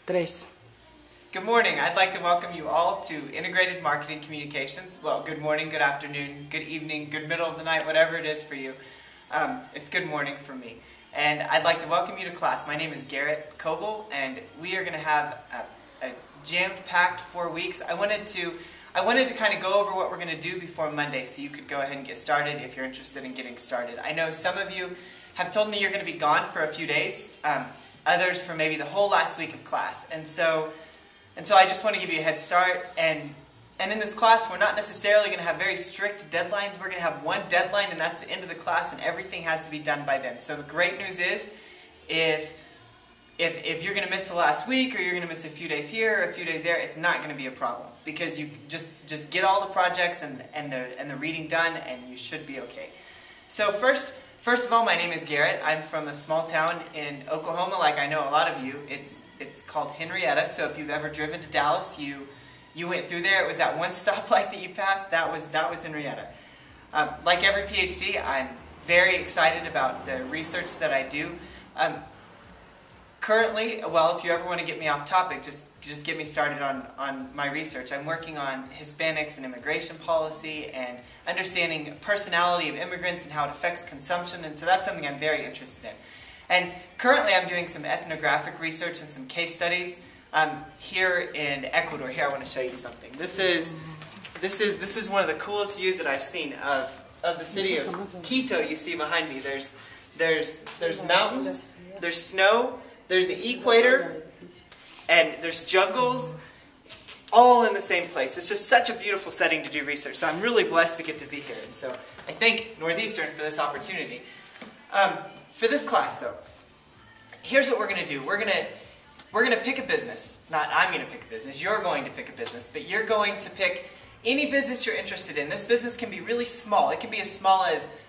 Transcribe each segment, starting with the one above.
Tres. Good morning. I'd like to welcome you all to Integrated Marketing Communications. Well, good morning, good afternoon, good evening, good middle of the night, whatever it is for you. It's good morning for me. And I'd like to welcome you to class. My name is Garrett Coble, and we are going to have a jam-packed 4 weeks. I wanted to kind of go over what we're going to do before Monday so you could go ahead and get started if you're interested in getting started. I know some of you have told me you're going to be gone for a few days, others for maybe the whole last week of class. And so I just want to give you a head start. And in this class, we're not necessarily going to have very strict deadlines. We're going to have one deadline, and that's the end of the class, and everything has to be done by then. So the great news is, if you're going to miss the last week, or you're going to miss a few days here or a few days there, it's not going to be a problem, because you just get all the projects and the reading done, and you should be okay. So first of all, my name is Garrett. I'm from a small town in Oklahoma, like I know a lot of you. It's called Henrietta. So if you've ever driven to Dallas, you went through there. It was that one stoplight that you passed. That was Henrietta. Like every PhD, I'm very excited about the research that I do. Currently, well, if you ever want to get me off topic, just get me started on my research. I'm working on Hispanics and immigration policy and understanding personality of immigrants and how it affects consumption, and so that's something I'm very interested in. And currently I'm doing some ethnographic research and some case studies here in Ecuador. Here, I want to show you something. This is one of the coolest views that I've seen of the city of Quito. You see behind me. There's mountains, there's snow, there's the equator, and there's jungles, all in the same place. It's just such a beautiful setting to do research. So I'm really blessed to get to be here. And so I thank Northeastern for this opportunity. For this class, though, here's what we're going to do. We're going to pick a business. Not I'm going to pick a business. You're going to pick a business. But you're going to pick any business you're interested in. This business can be really small. It can be as small as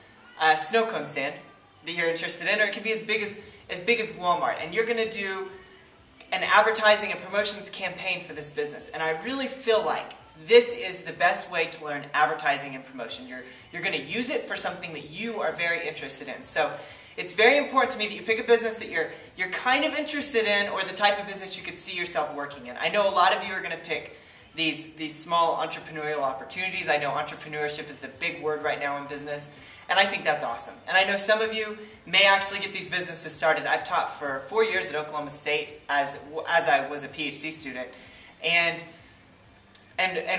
a snow cone stand that you're interested in, or it can be as big as Walmart. And you're going to do an advertising and promotions campaign for this business. And I really feel like this is the best way to learn advertising and promotion. You're going to use it for something that you are very interested in. So it's very important to me that you pick a business that you're kind of interested in, or the type of business you could see yourself working in. I know a lot of you are going to pick these small entrepreneurial opportunities. I know entrepreneurship is the big word right now in business, and I think that's awesome. And I know some of you may actually get these businesses started. I've taught for 4 years at Oklahoma State as I was a PhD student, and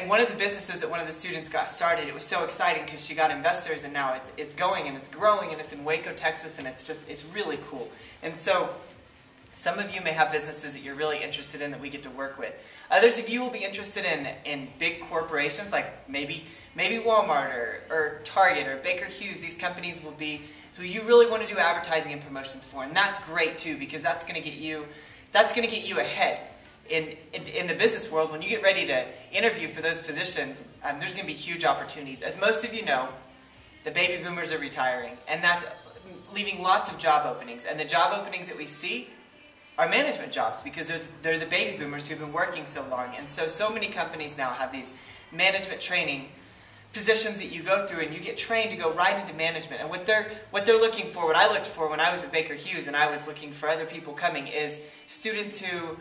one of the businesses that one of the students got started, it was so exciting because she got investors, and now it's going and it's growing, and it's in Waco, Texas, and it's really cool. And so some of you may have businesses that you're really interested in that we get to work with. Others of you will be interested in big corporations like maybe Walmart or Target or Baker Hughes. These companies will be who you really want to do advertising and promotions for, and that's great too, because that's going to get you ahead. In the business world, when you get ready to interview for those positions, there's going to be huge opportunities. As most of you know, the baby boomers are retiring, and that's leaving lots of job openings. And the job openings that we see are management jobs, because they're the baby boomers who've been working so long. And so many companies now have these management training positions that you go through, and you get trained to go right into management. And what they're looking for, what I looked for when I was at Baker Hughes and I was looking for other people coming, is students who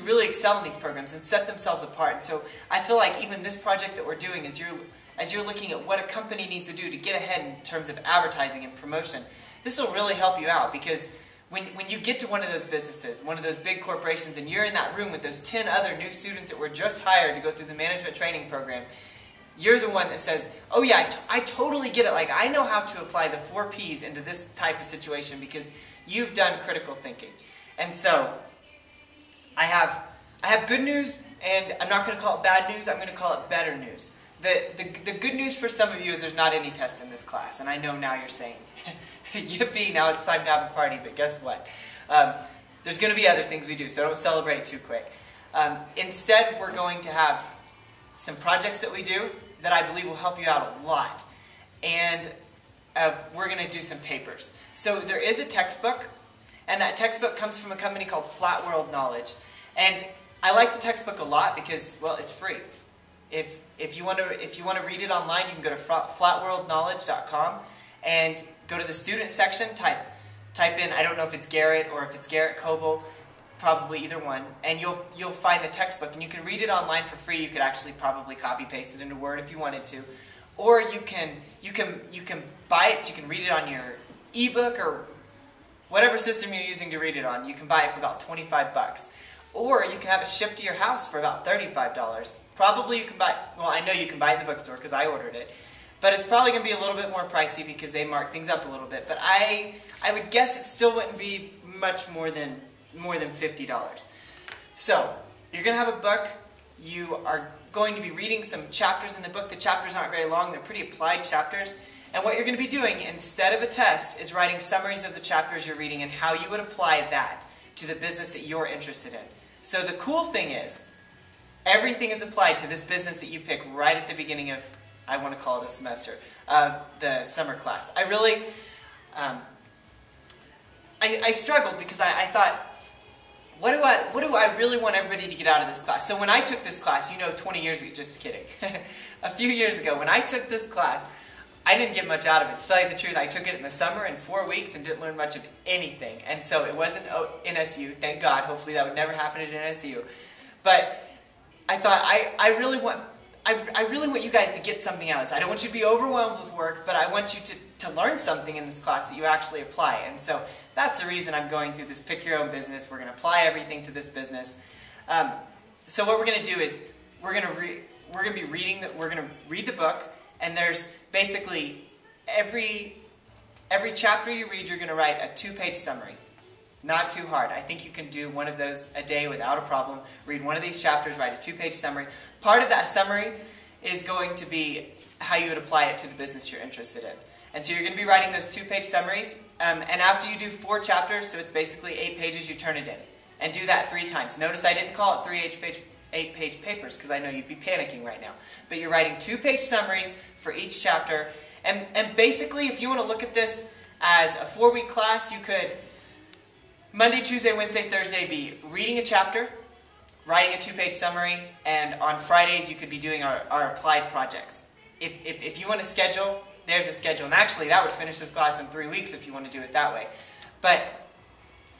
really excel in these programs and set themselves apart. And so I feel like even this project that we're doing, as you're looking at what a company needs to do to get ahead in terms of advertising and promotion, this will really help you out, because when you get to one of those businesses, one of those big corporations, and you're in that room with those 10 other new students that were just hired to go through the management training program, you're the one that says, oh yeah, I totally get it. Like, I know how to apply the 4 Ps into this type of situation because you've done critical thinking. And so I have good news, and I'm not going to call it bad news. I'm going to call it better news. The good news for some of you is there's not any tests in this class, and I know now you're saying, yippee, now it's time to have a party, but guess what? There's going to be other things we do, so don't celebrate too quick. Instead, we're going to have some projects that we do that I believe will help you out a lot, and we're going to do some papers. So there is a textbook, and that textbook comes from a company called Flat World Knowledge. And I like the textbook a lot because, well, it's free. If you want to read it online, you can go to flatworldknowledge.com and go to the student section, type type in, I don't know if it's Garrett or if it's Garrett Coble, probably either one, and you'll find the textbook, and you can read it online for free. You could actually probably copy paste it into Word if you wanted to, or you can buy it, so you can read it on your ebook or whatever system you're using to read it on. You can buy it for about 25 bucks, or you can have it shipped to your house for about $35. Probably you can buy, well, I know you can buy it in the bookstore because I ordered it, but it's probably going to be a little bit more pricey because they mark things up a little bit. But I would guess it still wouldn't be much more than $50. So you're going to have a book. You are going to be reading some chapters in the book. The chapters aren't very long. They're pretty applied chapters. And what you're going to be doing instead of a test is writing summaries of the chapters you're reading and how you would apply that to the business that you're interested in. So the cool thing is, everything is applied to this business that you pick right at the beginning of, I want to call it a semester, of the summer class. I really, I struggled because I thought, what do I really want everybody to get out of this class? So when I took this class, 20 years ago, just kidding, a few years ago, when I took this class, I didn't get much out of it. To tell you the truth, I took it in the summer in 4 weeks and didn't learn much of anything. And so it wasn't NSU, thank God. Hopefully that would never happen at NSU. But I thought, I really want you guys to get something out of this. I don't want you to be overwhelmed with work, but I want you to learn something in this class that you actually apply. And so that's the reason I'm going through this Pick Your Own Business. We're going to apply everything to this business. So what we're going to do is we're going to read the book, and there's basically every chapter you read, you're going to write a 2-page summary. Not too hard. I think you can do one of those a day without a problem. Read one of these chapters, write a 2-page summary. Part of that summary is going to be how you would apply it to the business you're interested in. And so you're going to be writing those 2-page summaries, and after you do 4 chapters, so it's basically 8 pages, you turn it in. And do that 3 times. Notice I didn't call it 3 8-page papers because I know you'd be panicking right now. But you're writing 2-page summaries for each chapter. And basically, if you want to look at this as a 4-week class, you could Monday, Tuesday, Wednesday, Thursday be reading a chapter, writing a 2-page summary, and on Fridays you could be doing our applied projects. If you want to schedule, there's a schedule. And actually that would finish this class in 3 weeks if you want to do it that way. But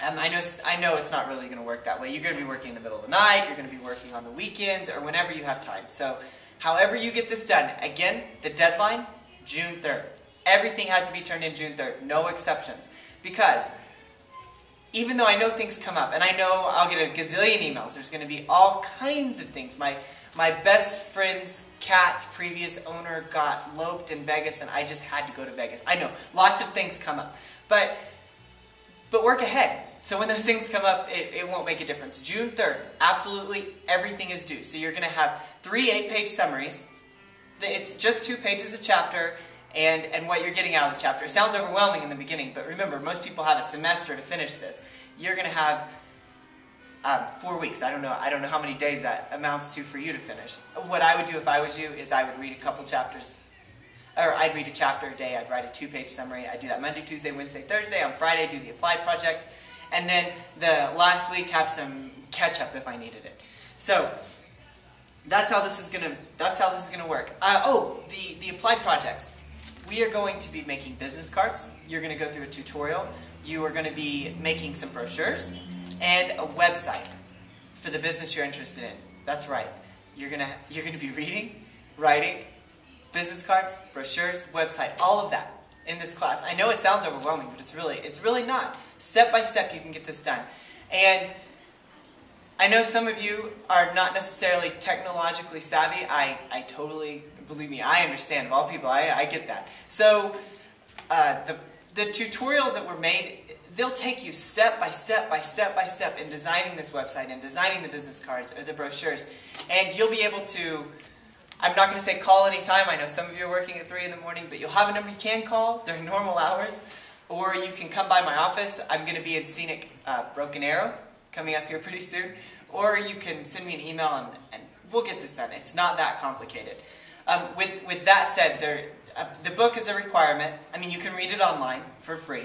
I know it's not really going to work that way. You're going to be working in the middle of the night, you're going to be working on the weekends, or whenever you have time. So however you get this done, again, the deadline, June 3rd. Everything has to be turned in June 3rd, no exceptions. Because even though I know things come up, and I know I'll get a gazillion emails, there's going to be all kinds of things. My best friend's cat's previous owner got loped in Vegas, and I just had to go to Vegas. I know, lots of things come up. But work ahead. So when those things come up, it won't make a difference. June 3rd, absolutely everything is due. So you're going to have 3 8-page summaries. It's just 2 pages a chapter, and what you're getting out of the chapter. It sounds overwhelming in the beginning, but remember, most people have a semester to finish this. You're going to have 4 weeks. I don't know how many days that amounts to for you to finish. What I would do if I was you is I would read a couple chapters, or I'd read a chapter a day. I'd write a 2-page summary. I'd do that Monday, Tuesday, Wednesday, Thursday. On Friday, do the applied project. And then the last week, have some catch-up if I needed it. So that's how this is gonna work. The applied projects. We are going to be making business cards. You're going to go through a tutorial. You are going to be making some brochures and a website for the business you're interested in. That's right. You're going to be reading, writing, business cards, brochures, website, all of that in this class. I know it sounds overwhelming, but it's really not. Step by step you can get this done. And I know some of you are not necessarily technologically savvy. I totally, believe me, I understand. Of all people, I get that. So the tutorials that were made, they'll take you step by step by step by step in designing this website and designing the business cards or the brochures. And you'll be able to, I'm not going to say call anytime. I know some of you are working at 3 in the morning, but you'll have a number you can call during normal hours. Or you can come by my office. I'm going to be in scenic Broken Arrow coming up here pretty soon. Or you can send me an email and we'll get this done. It's not that complicated. With that said, the book is a requirement. I mean, you can read it online for free.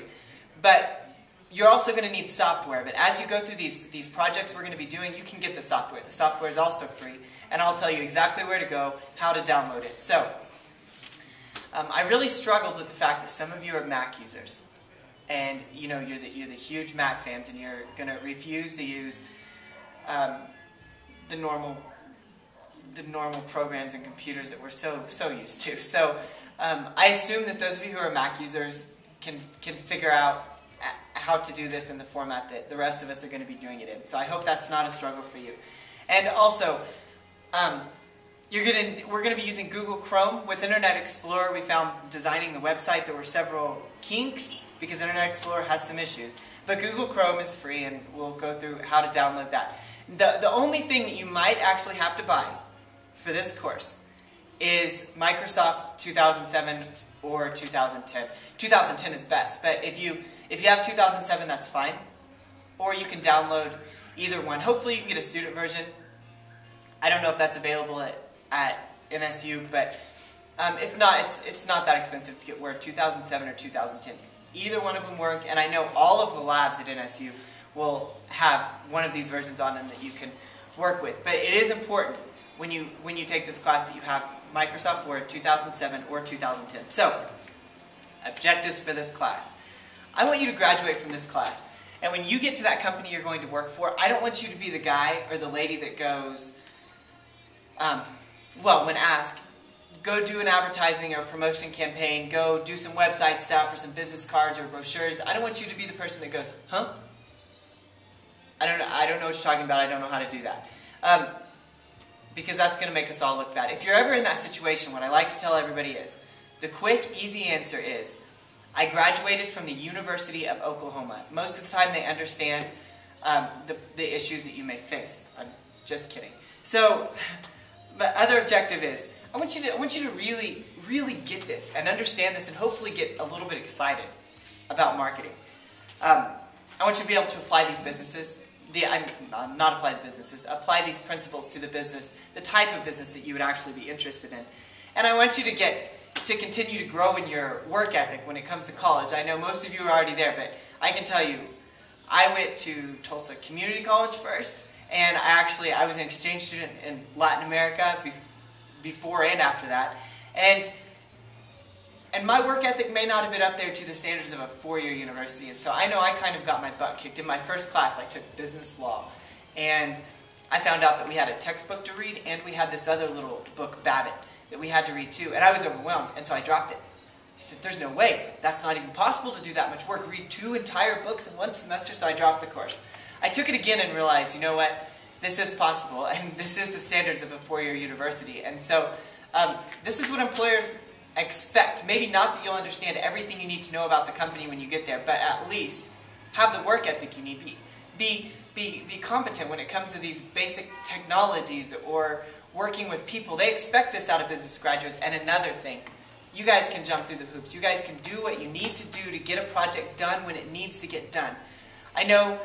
But you're also going to need software. But as you go through these projects we're going to be doing, you can get the software. The software is also free. And I'll tell you exactly where to go, how to download it. So, I really struggled with the fact that some of you are Mac users. and you're the huge Mac fans, and you're gonna refuse to use the normal programs and computers that we're so used to. So I assume that those of you who are Mac users can figure out how to do this in the format that the rest of us are going to be doing it in. So I hope that's not a struggle for you. And also, we're going to be using Google Chrome. With Internet Explorer, we found designing the website there were several kinks because Internet Explorer has some issues. But Google Chrome is free, and we'll go through how to download that. The only thing that you might actually have to buy for this course is Microsoft 2007 or 2010. 2010 is best, but if you have 2007, that's fine. Or you can download either one. Hopefully you can get a student version. I don't know if that's available at NSU, but if not, it's not that expensive to get Word, 2007 or 2010. Either one of them work, and I know all of the labs at NSU will have one of these versions on them that you can work with. But it is important when you take this class that you have Microsoft Word 2007 or 2010. So, objectives for this class. I want you to graduate from this class. And when you get to that company you're going to work for, I don't want you to be the guy or the lady that goes, when asked, go do an advertising or promotion campaign, go do some website stuff or some business cards or brochures. I don't want you to be the person that goes, huh? I don't know what you're talking about, I don't know how to do that. Because that's going to make us all look bad. If you're ever in that situation, what I like to tell everybody is, the quick, easy answer is, I graduated from the University of Oklahoma. Most of the time they understand the issues that you may face. I'm just kidding. So, the other objective is, I want you to really, really get this and understand this and hopefully get a little bit excited about marketing. I want you to be able to apply these businesses. Not apply the businesses, apply these principles to the business, the type of business that you would actually be interested in. And I want you to continue to grow in your work ethic when it comes to college. I know most of you are already there, but I can tell you, I went to Tulsa Community College first, and I was an exchange student in Latin America before and after that. And my work ethic may not have been up there to the standards of a four-year university. And so I know I kind of got my butt kicked. In my first class, I took business law. And I found out that we had a textbook to read, and we had this other little book, Babbitt, that we had to read too. And I was overwhelmed, and so I dropped it. I said, there's no way. That's not even possible to do that much work. Read 2 entire books in one semester, so I dropped the course. I took it again and realized, you know what? This is possible, and this is the standards of a four-year university. And so this is what employers expect. Maybe not that you'll understand everything you need to know about the company when you get there, but at least have the work ethic you need. Be competent when it comes to these basic technologies or working with people. They expect this out of business graduates. And another thing, you guys can jump through the hoops. You guys can do what you need to do to get a project done when it needs to get done. I know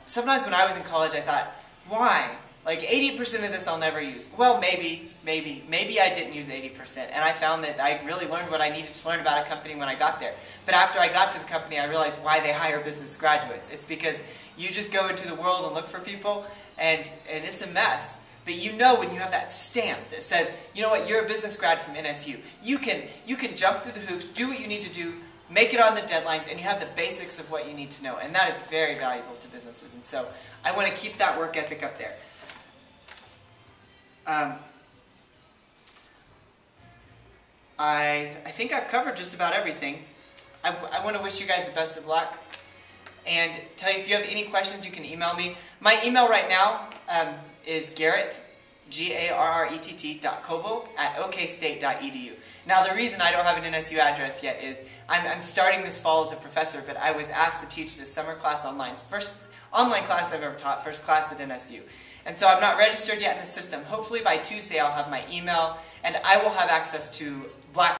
sometimes when I was in college I thought, why? Like 80% of this I'll never use. Well, maybe I didn't use 80%, and I found that I really learned what I needed to learn about a company when I got there. But after I got to the company, I realized why they hire business graduates. It's because you just go into the world and look for people, and it's a mess. But you know when you have that stamp that says, you know what, you're a business grad from NSU. You can jump through the hoops, do what you need to do, make it on the deadlines, and you have the basics of what you need to know. And that is very valuable to businesses. And so I want to keep that work ethic up there. I think I've covered just about everything. I want to wish you guys the best of luck and tell you if you have any questions you can email me. My email right now is Garrett, GARRETT.coble@okstate.edu. Now the reason I don't have an NSU address yet is I'm starting this fall as a professor, but I was asked to teach this summer class online. First online class I've ever taught, first class at NSU. And so I'm not registered yet in the system. Hopefully by Tuesday I'll have my email and I will have access to Black